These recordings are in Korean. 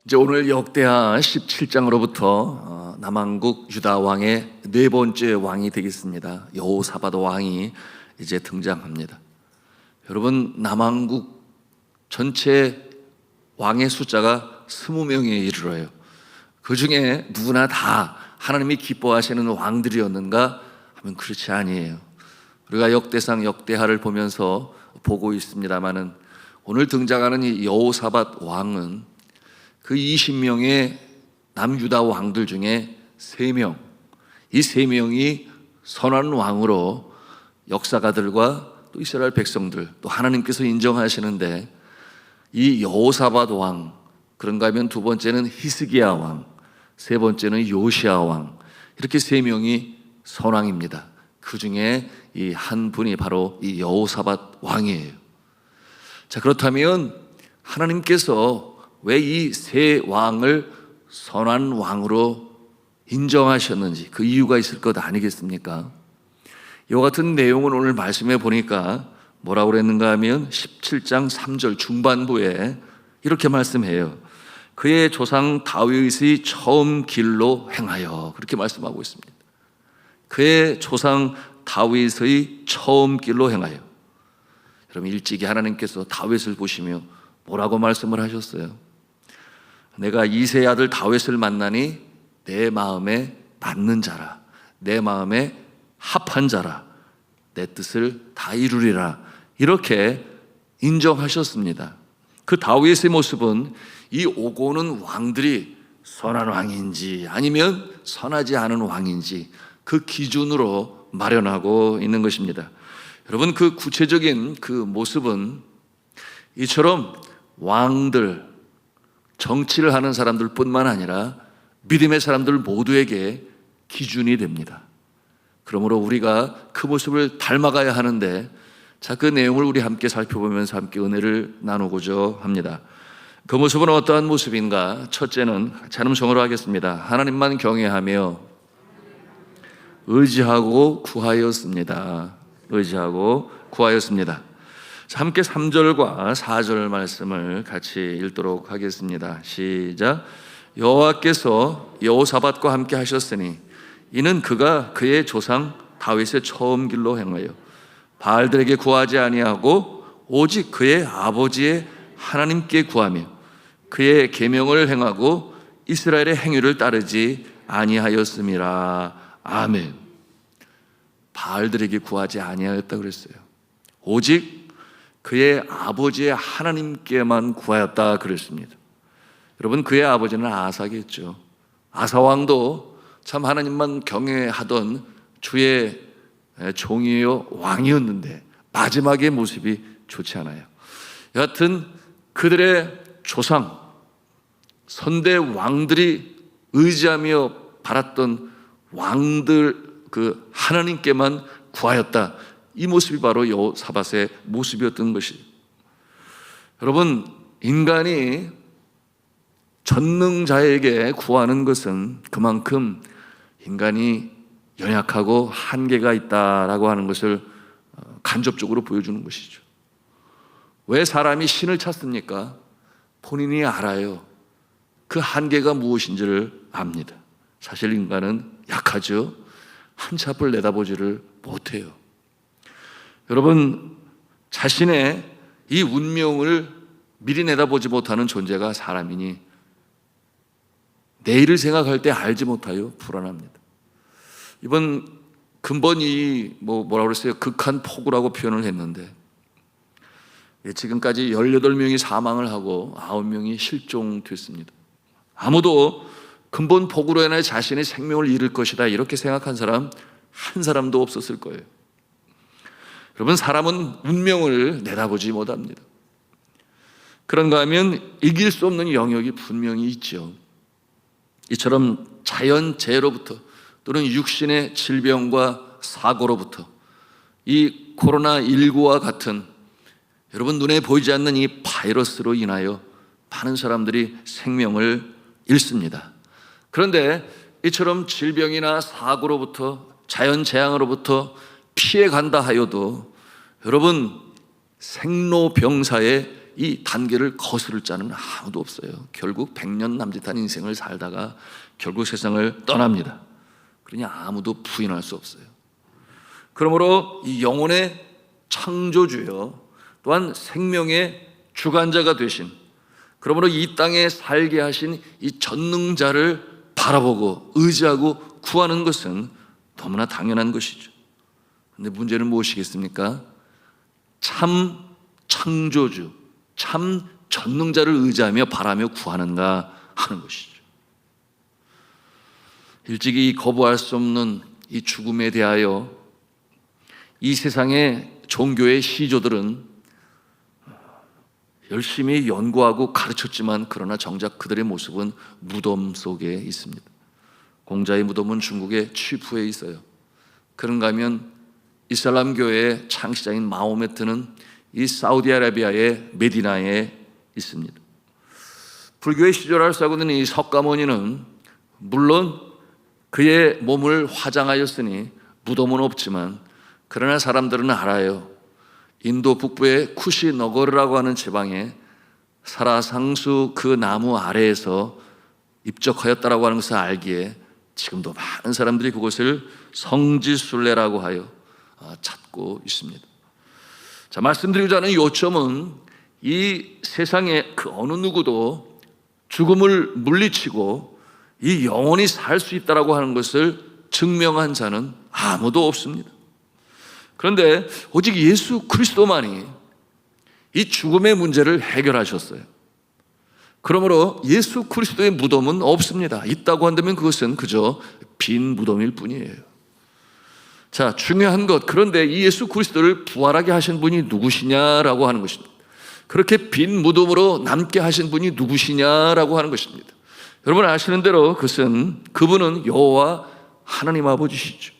이제 오늘 역대하 17장으로부터 남왕국 유다 왕의 네 번째 왕이 되겠습니다. 여호사밧 왕이 이제 등장합니다. 여러분, 남왕국 전체 왕의 숫자가 20명에 이르러요. 그 중에 누구나 다 하나님이 기뻐하시는 왕들이었는가 하면 그렇지 아니에요. 우리가 역대상 역대하를 보면서 보고 있습니다마는 오늘 등장하는 이 여호사밧 왕은 그 20명의 남유다 왕들 중에 3명, 이 3명이 선한 왕으로 역사가들과 또 이스라엘 백성들, 또 하나님께서 인정하시는데, 이 여호사밧 왕, 그런가 하면 두 번째는 히스기야 왕, 세 번째는 요시야 왕, 이렇게 3명이 선왕입니다. 그 중에 이 한 분이 바로 이 여호사밧 왕이에요. 자, 그렇다면 하나님께서 왜 이 세 왕을 선한 왕으로 인정하셨는지 그 이유가 있을 것 아니겠습니까? 이와 같은 내용을 오늘 말씀해 보니까 뭐라고 그랬는가 하면 17장 3절 중반부에 이렇게 말씀해요. 그의 조상 다윗의 처음 길로 행하여, 그렇게 말씀하고 있습니다. 그의 조상 다윗의 처음 길로 행하여. 여러분, 일찍이 하나님께서 다윗을 보시며 뭐라고 말씀을 하셨어요? 내가 이새의 아들 다윗을 만나니 내 마음에 맞는 자라, 내 마음에 합한 자라, 내 뜻을 다 이루리라, 이렇게 인정하셨습니다. 그 다윗의 모습은 이 오고 오는 왕들이 선한 왕인지 아니면 선하지 않은 왕인지 그 기준으로 마련하고 있는 것입니다. 여러분, 그 구체적인 그 모습은 이처럼 왕들, 정치를 하는 사람들 뿐만 아니라 믿음의 사람들 모두에게 기준이 됩니다. 그러므로 우리가 그 모습을 닮아가야 하는데, 자, 그 내용을 우리 함께 살펴보면서 함께 은혜를 나누고자 합니다. 그 모습은 어떠한 모습인가? 첫째는 찬음성으로 하겠습니다. 하나님만 경외하며 의지하고 구하였습니다. 의지하고 구하였습니다. 자, 함께 3절과 4절 말씀을 같이 읽도록 하겠습니다. 시작. 여호와께서 여호사밧과 함께 하셨으니 이는 그가 그의 조상 다윗의 처음 길로 행하여 바알들에게 구하지 아니하고 오직 그의 아버지의 하나님께 구하며 그의 계명을 행하고 이스라엘의 행위를 따르지 아니하였음이라. 아멘. 바알들에게 구하지 아니하였다 그랬어요. 오직 그의 아버지의 하나님께만 구하였다 그랬습니다. 여러분, 그의 아버지는 아사겠죠. 아사왕도 참 하나님만 경외하던 주의 종이요 왕이었는데 마지막의 모습이 좋지 않아요. 여하튼 그들의 조상 선대 왕들이 의지하며 바랐던 왕들, 그 하나님께만 구하였다, 이 모습이 바로 여호사밧의 모습이었던 것이. 여러분, 인간이 전능자에게 구하는 것은 그만큼 인간이 연약하고 한계가 있다라고 하는 것을 간접적으로 보여주는 것이죠. 왜 사람이 신을 찾습니까? 본인이 알아요. 그 한계가 무엇인지를 압니다. 사실 인간은 약하죠. 한치 앞을 내다보지를 못해요. 여러분, 자신의 이 운명을 미리 내다보지 못하는 존재가 사람이니 내일을 생각할 때 알지 못하여 불안합니다. 이번 근본이 뭐라고 그랬어요? 극한 폭우라고 표현을 했는데, 지금까지 18명이 사망을 하고 9명이 실종됐습니다. 아무도 근본 폭우로 인해 자신의 생명을 잃을 것이다 이렇게 생각한 사람 한 사람도 없었을 거예요. 여러분, 사람은 운명을 내다보지 못합니다. 그런가 하면 이길 수 없는 영역이 분명히 있죠. 이처럼 자연재해로부터 또는 육신의 질병과 사고로부터, 이 코로나19와 같은 여러분 눈에 보이지 않는 이 바이러스로 인하여 많은 사람들이 생명을 잃습니다. 그런데 이처럼 질병이나 사고로부터, 자연재앙으로부터 피해 간다 하여도 여러분, 생로병사의 이 단계를 거스를 자는 아무도 없어요. 결국 100년 남짓한 인생을 살다가 결국 세상을 떠납니다. 그러니 아무도 부인할 수 없어요. 그러므로 이 영혼의 창조주여 또한 생명의 주관자가 되신, 그러므로 이 땅에 살게 하신 이 전능자를 바라보고 의지하고 구하는 것은 너무나 당연한 것이죠. 그런데 문제는 무엇이겠습니까? 참 창조주, 참 전능자를 의지하며 바라며 구하는가 하는 것이죠. 일찍이 거부할 수 없는 이 죽음에 대하여 이 세상의 종교의 시조들은 열심히 연구하고 가르쳤지만 그러나 정작 그들의 모습은 무덤 속에 있습니다. 공자의 무덤은 중국의 취푸에 있어요. 그런가 하면 이슬람 교회의 창시자인 마호메트는 이 사우디아라비아의 메디나에 있습니다. 불교의 시조를 쌓고는 이 석가모니는 물론 그의 몸을 화장하였으니 무덤은 없지만 그러나 사람들은 알아요. 인도 북부의 쿠시너거르라고 하는 지방에 사라상수 그 나무 아래에서 입적하였다라고 하는 것을 알기에 지금도 많은 사람들이 그곳을 성지순례라고 하여 찾고 있습니다. 자, 말씀드리고자 하는 요점은 이 세상에 그 어느 누구도 죽음을 물리치고 이 영원히 살 수 있다라고 하는 것을 증명한 자는 아무도 없습니다. 그런데 오직 예수 그리스도만이 이 죽음의 문제를 해결하셨어요. 그러므로 예수 그리스도의 무덤은 없습니다. 있다고 한다면 그것은 그저 빈 무덤일 뿐이에요. 자, 중요한 것, 그런데 이 예수 그리스도를 부활하게 하신 분이 누구시냐라고 하는 것입니다. 그렇게 빈 무덤으로 남게 하신 분이 누구시냐라고 하는 것입니다. 여러분 아시는 대로 그분은 여호와 하나님 아버지시죠.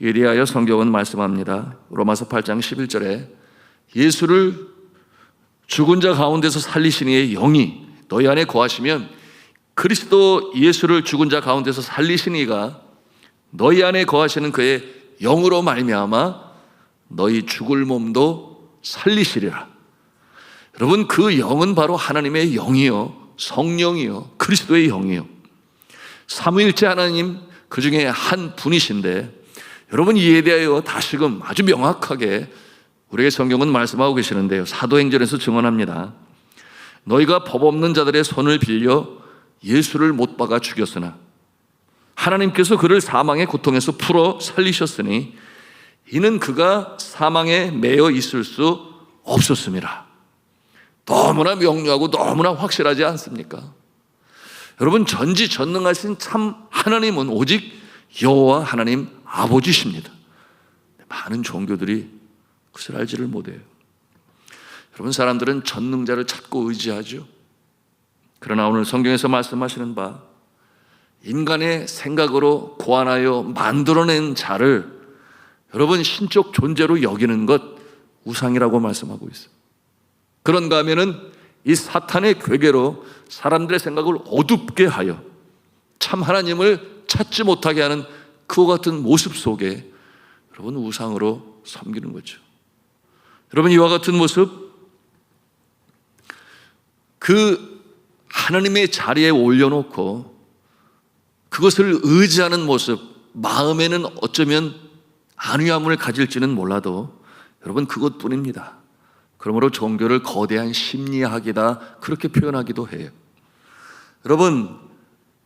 이에 대하여 성경은 말씀합니다. 로마서 8장 11절에 예수를 죽은 자 가운데서 살리신 이의 영이 너희 안에 거하시면 그리스도 예수를 죽은 자 가운데서 살리신 이가 너희 안에 거하시는 그의 영으로 말미암아 너희 죽을 몸도 살리시리라. 여러분, 그 영은 바로 하나님의 영이요, 성령이요, 그리스도의 영이요, 삼위일체 하나님 그 중에 한 분이신데, 여러분 이에 대하여 다시금 아주 명확하게 우리에게 성경은 말씀하고 계시는데요. 사도행전에서 증언합니다. 너희가 법 없는 자들의 손을 빌려 예수를 못 박아 죽였으나 하나님께서 그를 사망의 고통에서 풀어 살리셨으니 이는 그가 사망에 매여 있을 수 없었습니다. 너무나 명료하고 너무나 확실하지 않습니까? 여러분, 전지전능하신 참 하나님은 오직 여호와 하나님 아버지십니다. 많은 종교들이 그것을 알지를 못해요. 여러분, 사람들은 전능자를 찾고 의지하죠. 그러나 오늘 성경에서 말씀하시는 바 인간의 생각으로 고안하여 만들어낸 자를 여러분 신적 존재로 여기는 것 우상이라고 말씀하고 있어요. 그런가 하면은 이 사탄의 괴계로 사람들의 생각을 어둡게 하여 참 하나님을 찾지 못하게 하는 그와 같은 모습 속에 여러분 우상으로 섬기는 거죠. 여러분, 이와 같은 모습, 그 하나님의 자리에 올려놓고 그것을 의지하는 모습, 마음에는 어쩌면 안위함을 가질지는 몰라도 여러분 그것뿐입니다. 그러므로 종교를 거대한 심리학이다 그렇게 표현하기도 해요. 여러분,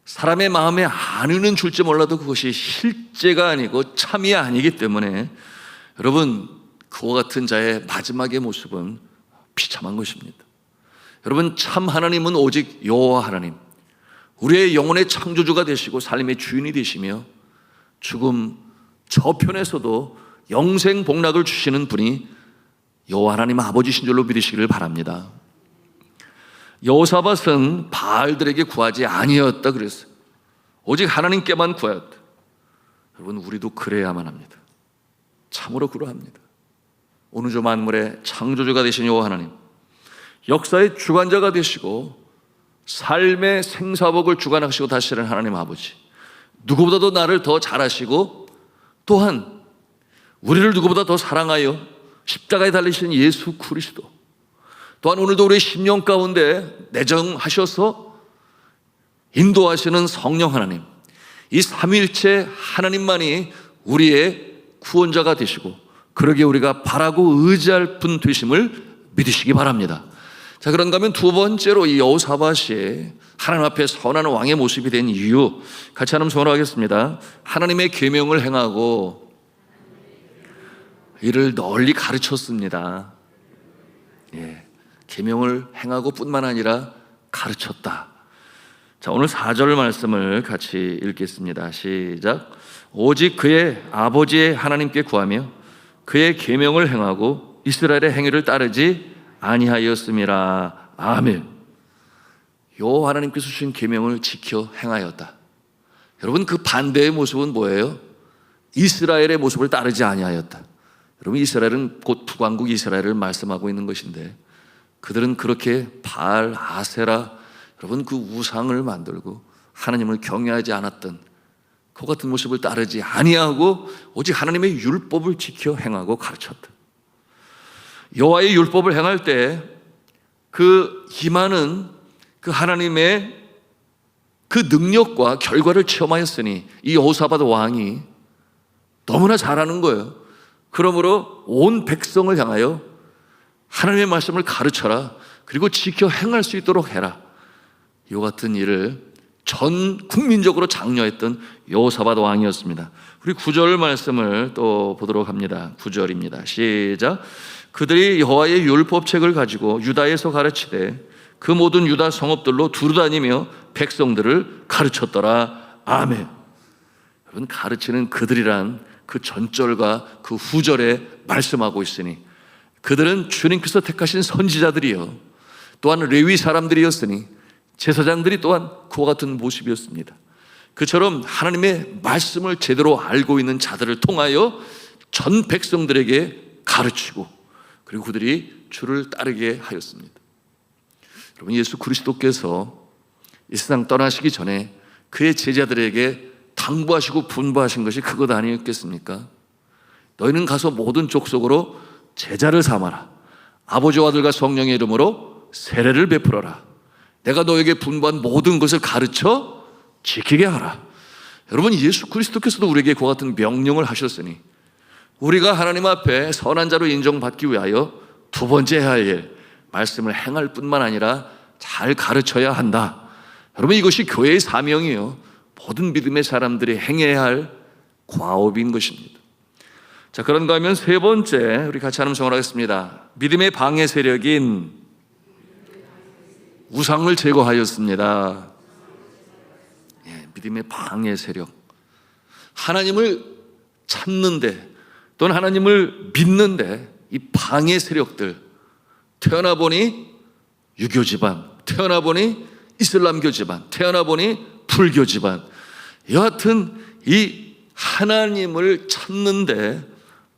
사람의 마음에 안위는 줄지 몰라도 그것이 실제가 아니고 참이 아니기 때문에 여러분 그와 같은 자의 마지막의 모습은 비참한 것입니다. 여러분, 참 하나님은 오직 여호와 하나님, 우리의 영혼의 창조주가 되시고 삶의 주인이 되시며 죽음 저편에서도 영생 복락을 주시는 분이 여호와 하나님 아버지신 줄로 믿으시기를 바랍니다. 여호사밧은 바알들에게 구하지 아니었다 그랬어요. 오직 하나님께만 구하였다. 여러분, 우리도 그래야만 합니다. 참으로 그러합니다. 오누조 만물의 창조주가 되신 여호와 하나님, 역사의 주관자가 되시고 삶의 생사복을 주관하시고 다스리는 하나님 아버지, 누구보다도 나를 더 잘 아시고 또한 우리를 누구보다 더 사랑하여 십자가에 달리신 예수 그리스도, 또한 오늘도 우리의 심령 가운데 내정하셔서 인도하시는 성령 하나님, 이 삼위일체 하나님만이 우리의 구원자가 되시고 그러기에 우리가 바라고 의지할 분 되심을 믿으시기 바랍니다. 자, 그런가 하면 두 번째로 이 여호사밧이 하나님 앞에 선한 왕의 모습이 된 이유, 같이 한번 선언하겠습니다. 하나님의 계명을 행하고 이를 널리 가르쳤습니다. 예, 계명을 행하고 뿐만 아니라 가르쳤다. 자, 오늘 4절 말씀을 같이 읽겠습니다. 시작. 오직 그의 아버지의 하나님께 구하며 그의 계명을 행하고 이스라엘의 행위를 따르지 아니하였음이라. 아멘. 요 하나님께서 주신 계명을 지켜 행하였다. 여러분, 그 반대의 모습은 뭐예요? 이스라엘의 모습을 따르지 아니하였다. 여러분, 이스라엘은 곧 북왕국 이스라엘을 말씀하고 있는 것인데 그들은 그렇게 바알, 아세라, 여러분 그 우상을 만들고 하나님을 경외하지 않았던 그 같은 모습을 따르지 아니하고 오직 하나님의 율법을 지켜 행하고 가르쳤다. 여호와의 율법을 행할 때 그 임하는 그 하나님의 그 능력과 결과를 체험하였으니 이 여호사밧 왕이 너무나 잘하는 거예요. 그러므로 온 백성을 향하여 하나님의 말씀을 가르쳐라. 그리고 지켜 행할 수 있도록 해라. 이와 같은 일을 전 국민적으로 장려했던 여호사밧 왕이었습니다. 우리 9절 말씀을 또 보도록 합니다. 9절입니다. 시작. 그들이 여호와의 율법책을 가지고 유다에서 가르치되 그 모든 유다 성읍들로 두루다니며 백성들을 가르쳤더라. 아멘. 여러분, 가르치는 그들이란 그 전절과 그 후절에 말씀하고 있으니 그들은 주님께서 택하신 선지자들이요 또한 레위 사람들이었으니 제사장들이 또한 그와 같은 모습이었습니다. 그처럼 하나님의 말씀을 제대로 알고 있는 자들을 통하여 전 백성들에게 가르치고 그리고 그들이 주를 따르게 하였습니다. 여러분, 예수 그리스도께서 이 세상 떠나시기 전에 그의 제자들에게 당부하시고 분부하신 것이 그것 아니었겠습니까? 너희는 가서 모든 족속으로 제자를 삼아라. 아버지와 아들과 성령의 이름으로 세례를 베풀어라. 내가 너에게 분부한 모든 것을 가르쳐 지키게 하라. 여러분, 예수 그리스도께서도 우리에게 그와 같은 명령을 하셨으니 우리가 하나님 앞에 선한 자로 인정받기 위하여 두 번째 해야 할 일, 말씀을 행할 뿐만 아니라 잘 가르쳐야 한다. 여러분, 이것이 교회의 사명이요 모든 믿음의 사람들이 행해야 할 과업인 것입니다. 자, 그런가 하면 세 번째, 우리 같이 한번 정언하겠습니다. 믿음의 방해 세력인 우상을 제거하였습니다. 예, 믿음의 방해 세력. 하나님을 찾는데 또는 하나님을 믿는데 이 방해 세력들, 태어나 보니 유교 집안, 태어나 보니 이슬람교 집안, 태어나 보니 불교 집안, 여하튼 이 하나님을 찾는데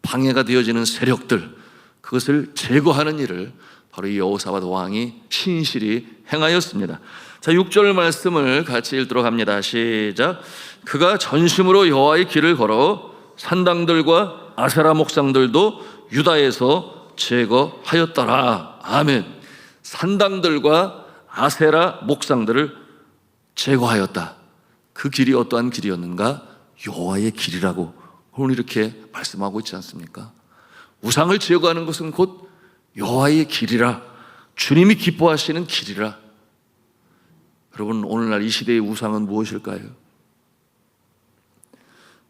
방해가 되어지는 세력들, 그것을 제거하는 일을 바로 이 여호사밧 왕이 신실히 행하였습니다. 자, 6절 말씀을 같이 읽도록 합니다. 시작. 그가 전심으로 여호와의 길을 걸어 산당들과 아세라 목상들도 유다에서 제거하였더라. 아멘. 산당들과 아세라 목상들을 제거하였다. 그 길이 어떠한 길이었는가? 여호와의 길이라고 오늘 이렇게 말씀하고 있지 않습니까? 우상을 제거하는 것은 곧 여호와의 길이라, 주님이 기뻐하시는 길이라. 여러분, 오늘날 이 시대의 우상은 무엇일까요?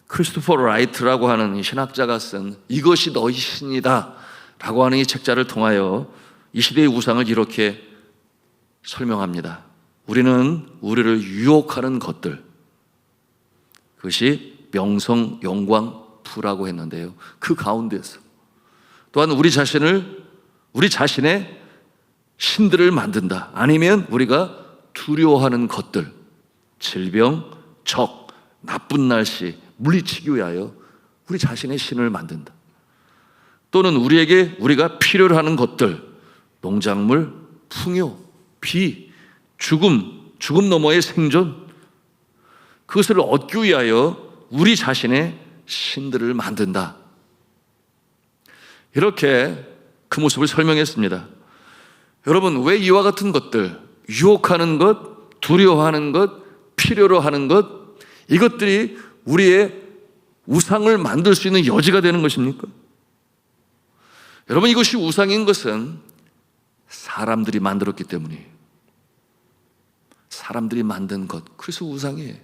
크리스토퍼 라이트라고 하는 이 신학자가 쓴 이것이 너희 신이다 라고 하는 이 책자를 통하여 이 시대의 우상을 이렇게 설명합니다. 우리는 우리를 유혹하는 것들, 그것이 명성, 영광, 부라고 했는데요, 그 가운데서 또한 우리 자신의 신들을 만든다. 아니면 우리가 두려워하는 것들, 질병, 적, 나쁜 날씨, 물리치기 위하여 우리 자신의 신을 만든다. 또는 우리가 필요로 하는 것들, 농작물, 풍요, 비, 죽음 너머의 생존, 그것을 얻기 위하여 우리 자신의 신들을 만든다. 이렇게 그 모습을 설명했습니다. 여러분, 왜 이와 같은 것들, 유혹하는 것, 두려워하는 것, 필요로 하는 것, 이것들이 우리의 우상을 만들 수 있는 여지가 되는 것입니까? 여러분, 이것이 우상인 것은 사람들이 만들었기 때문이에요. 사람들이 만든 것, 그래서 우상이에요.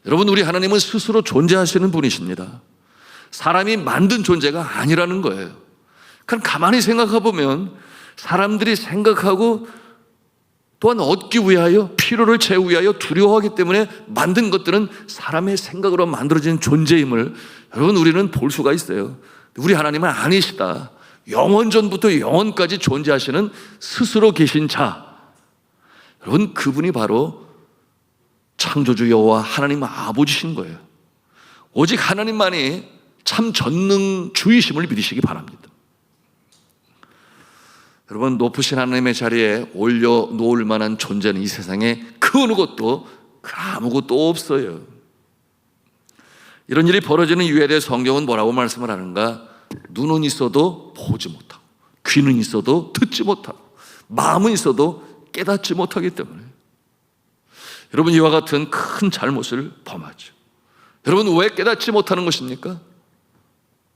여러분, 우리 하나님은 스스로 존재하시는 분이십니다. 사람이 만든 존재가 아니라는 거예요. 그럼 가만히 생각해 보면 사람들이 생각하고 또한 얻기 위하여, 필요를 채우기 위하여 두려워하기 때문에 만든 것들은 사람의 생각으로 만들어진 존재임을 여러분, 우리는 볼 수가 있어요. 우리 하나님은 아니시다. 영원전부터 영원까지 존재하시는 스스로 계신 자, 여러분, 그분이 바로 창조주 여호와 하나님 아버지신 거예요. 오직 하나님만이 참 전능주이심을 믿으시기 바랍니다. 여러분, 높으신 하나님의 자리에 올려놓을 만한 존재는 이 세상에 그 어느 것도 아무것도 없어요. 이런 일이 벌어지는 이유에 대해 성경은 뭐라고 말씀을 하는가? 눈은 있어도 보지 못하고, 귀는 있어도 듣지 못하고, 마음은 있어도 깨닫지 못하기 때문에 여러분, 이와 같은 큰 잘못을 범하죠. 여러분, 왜 깨닫지 못하는 것입니까?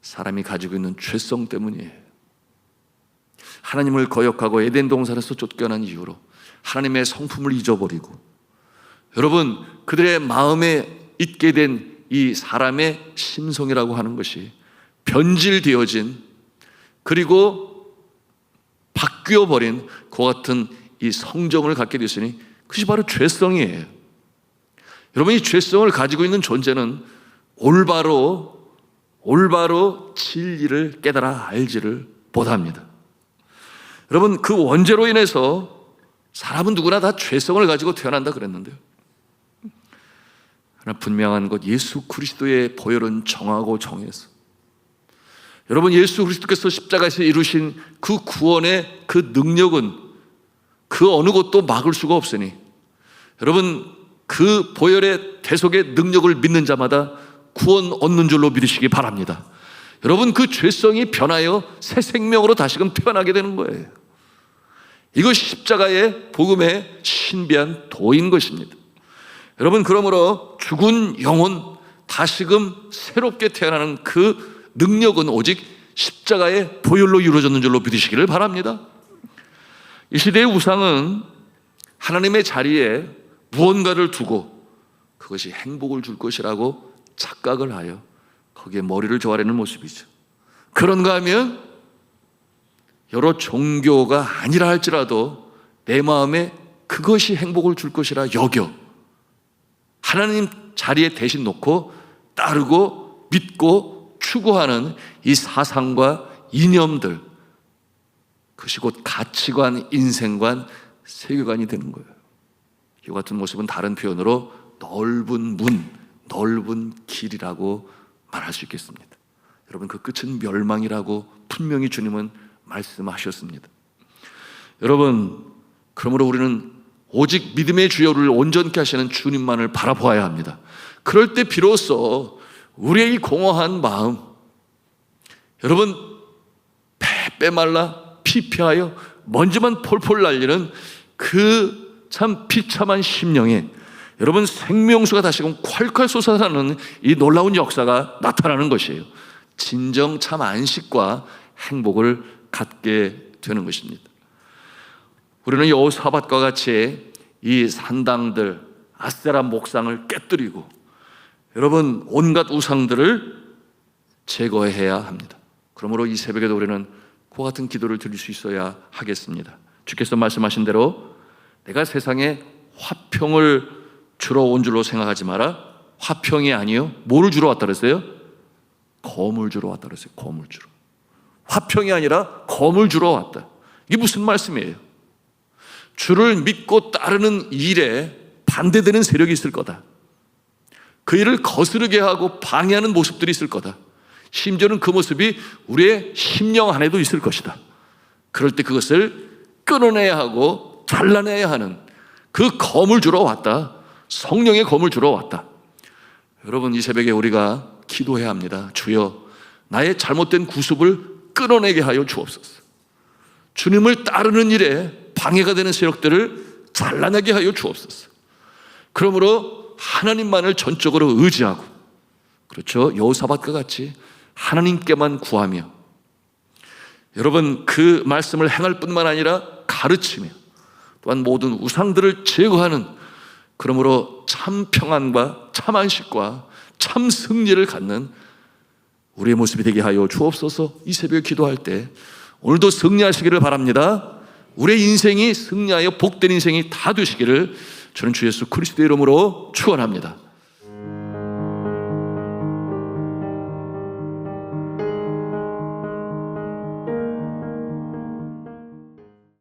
사람이 가지고 있는 죄성 때문이에요. 하나님을 거역하고 에덴 동산에서 쫓겨난 이후로 하나님의 성품을 잊어버리고, 여러분, 그들의 마음에 있게 된 이 사람의 심성이라고 하는 것이 변질되어진, 그리고 바뀌어버린 그와 같은 이 성정을 갖게 됐으니 그것이 바로 죄성이에요. 여러분, 이 죄성을 가지고 있는 존재는 올바로 진리를 깨달아 알지를 못합니다. 여러분, 그 원죄로 인해서 사람은 누구나 다 죄성을 가지고 태어난다 그랬는데요, 하나 분명한 것, 예수 그리스도의 보혈은 정하고 정해서, 여러분, 예수 그리스도께서 십자가에서 이루신 그 구원의 그 능력은 그 어느 것도 막을 수가 없으니, 여러분, 그 보혈의 대속의 능력을 믿는 자마다 구원 얻는 줄로 믿으시기 바랍니다. 여러분, 그 죄성이 변하여 새 생명으로 다시금 태어나게 되는 거예요. 이것이 십자가의 복음의 신비한 도인 것입니다. 여러분, 그러므로 죽은 영혼 다시금 새롭게 태어나는 그 능력은 오직 십자가의 보혈로 이루어졌는 줄로 믿으시기를 바랍니다. 이 시대의 우상은 하나님의 자리에 무언가를 두고 그것이 행복을 줄 것이라고 착각을 하여 거기에 머리를 조아리는 모습이죠. 그런가 하면 여러 종교가 아니라 할지라도 내 마음에 그것이 행복을 줄 것이라 여겨 하나님 자리에 대신 놓고 따르고 믿고 추구하는 이 사상과 이념들, 그것이 곧 가치관, 인생관, 세계관이 되는 거예요. 이 같은 모습은 다른 표현으로 넓은 문, 넓은 길이라고 말할 수 있겠습니다. 여러분, 그 끝은 멸망이라고 분명히 주님은 말씀하셨습니다. 여러분, 그러므로 우리는 오직 믿음의 주요를 온전케 하시는 주님만을 바라보아야 합니다. 그럴 때 비로소 우리의 이 공허한 마음, 여러분, 빼빼 말라 피폐하여 먼지만 폴폴 날리는 그 참 비참한 심령에 여러분, 생명수가 다시금 콸콸 솟아나는 이 놀라운 역사가 나타나는 것이에요. 진정 참 안식과 행복을 갖게 되는 것입니다. 우리는 여호사밧과 같이 이 산당들, 아세라 목상을 깨뜨리고 여러분, 온갖 우상들을 제거해야 합니다. 그러므로 이 새벽에도 우리는 그와 같은 기도를 드릴 수 있어야 하겠습니다. 주께서 말씀하신 대로 내가 세상에 화평을 주러 온 줄로 생각하지 마라. 화평이 아니요, 뭐를 주러 왔다 그랬어요? 검을 주러 왔다 그랬어요. 검을 주러. 화평이 아니라 검을 주러 왔다. 이게 무슨 말씀이에요? 주를 믿고 따르는 일에 반대되는 세력이 있을 거다. 그 일을 거스르게 하고 방해하는 모습들이 있을 거다. 심지어는 그 모습이 우리의 심령 안에도 있을 것이다. 그럴 때 그것을 끊어내야 하고 잘라내야 하는 그 검을 주러 왔다. 성령의 검을 주러 왔다. 여러분, 이 새벽에 우리가 기도해야 합니다. 주여, 나의 잘못된 구습을 끊어내게 하여 주옵소서. 주님을 따르는 일에 방해가 되는 세력들을 잘라내게 하여 주옵소서. 그러므로 하나님만을 전적으로 의지하고, 그렇죠, 여호사밧과 같이 하나님께만 구하며, 여러분 그 말씀을 행할 뿐만 아니라 가르치며, 또한 모든 우상들을 제거하는, 그러므로 참 평안과 참 안식과 참 승리를 갖는 우리의 모습이 되게 하여 주옵소서. 이 새벽에 기도할 때 오늘도 승리하시기를 바랍니다. 우리의 인생이 승리하여 복된 인생이 다 되시기를 저는 주 예수 그리스도의 이름으로 축원합니다.